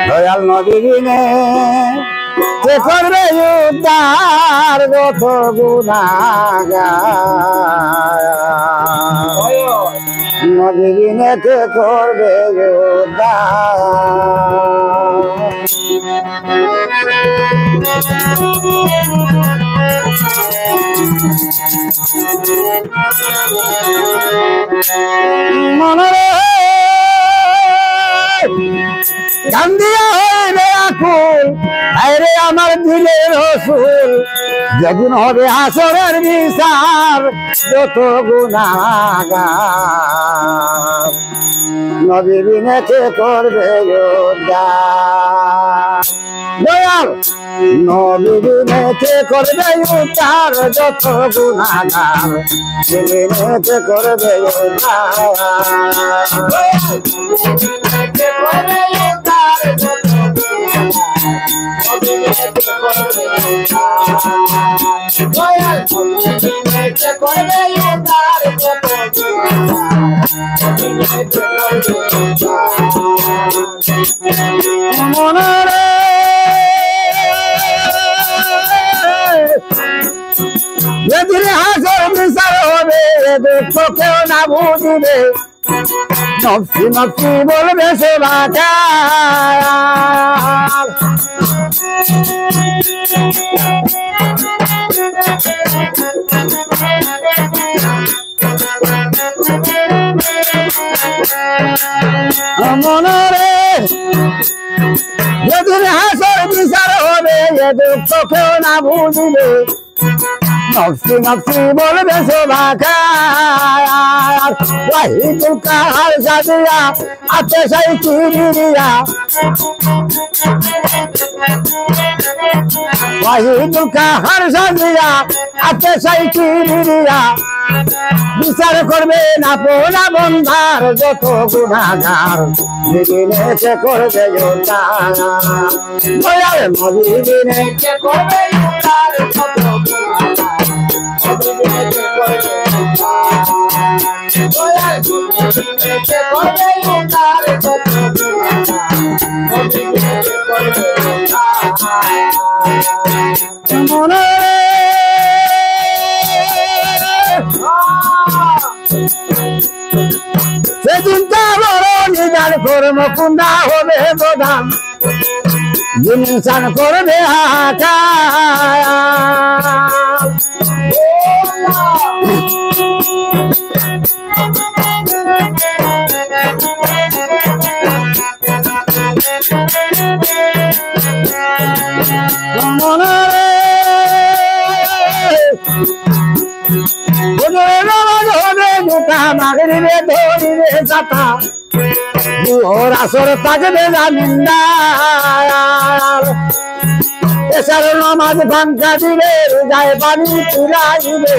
দয়াল নবী বিনে কে করবে উদ্ধার যত গুনাহগার নবী বিনে কে করবে উদ্ধার মনরে গান্ধিয়া হইবে আকুল আরে আমার দিলের রসুল যেদিন হবে হাসরের বিচার যত গুনাহগার নবী বিনে কে করবে উদ্ধার দয়াল নবী বিনে কে করবে উদ্ধার যত গুনাহগার বিনে কে করবে উদ্ধার কে করবে উদ্ধার যত মনরে যেদিন হাসর বিচার হবে দুঃখ কেউ না বুঝিবে নফসি নফসি বলবে সেবাকার মনরে যেদিন হাসর বিচার হবে এ দুঃখ কেউ না বুঝিবে নফসি নফসি বলবে সেবাকার ওয়াহিদুল কাহার সাদিয়া আছে সেই চিরিয়া ওয়াহিদুল কাহার সাদিয়া আছে সেই চিরিয়া বিচার করবে না পোলা বন্ধার যত গুনাহগার বিনে কে করবে উদ্ধার দয়াল নবী বিনে কে করবে উদ্ধার যত সেদিন তা বড় নিদার কর্ম কুন্দা হবে প্রধান জিনিসান করবে হাহাকার মনরে হবে জুতা মাগরিবে ধরিবে ছাতা ওর আসর থাকবে জামিনদার এসার নামাজ ভাঙ্গা দিবে যায় পানি তুলাইবে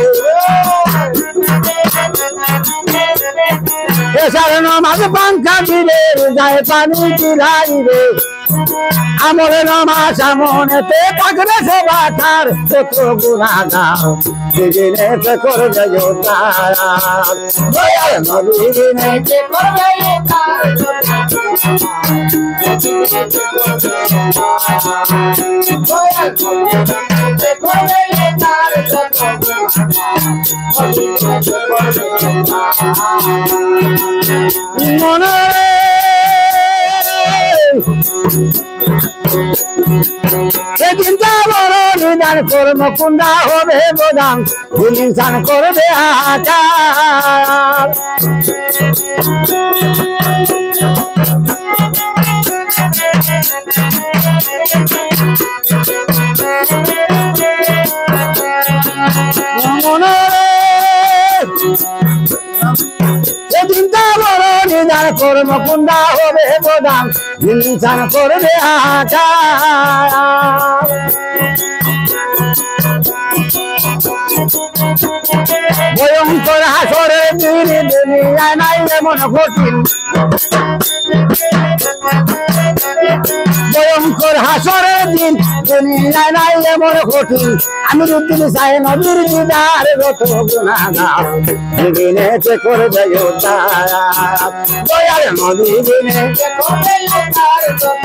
এসার নামাজ ভাঙ্গা দিবে যায় পানি তুলাইবে আমরে নামাজ সামনেতে থাকবে সেবাকার যত গুনাহগার বিনে কে করবে উদ্ধার দয়াল নবী বিনে কে করবে উদ্ধার দয়াল নবী বিনে কে করবে উদ্ধার যত মনরে সেদিন তা বড় নিদান কর্ম কুন্দা হবে প্রধান ইনসান করবে হাহাকার সেদিন তা বড় নিদান কর্ম কুন্দা হবে প্রধান ইনসান করবে হাহাকার ভয়ঙ্কর হাসরে দুনিয়ায় নাই এমন কঠিন ভয়ঙ্কর হাসরের দিন দুনিয়ায় নাই এমন কঠিন আমি রুদ্দিন চাই নদীর দিদার যত গুণাগার দিনেতে করবে উদ্ধার দয়াল নদী দিনেতে করবে উদ্ধার যত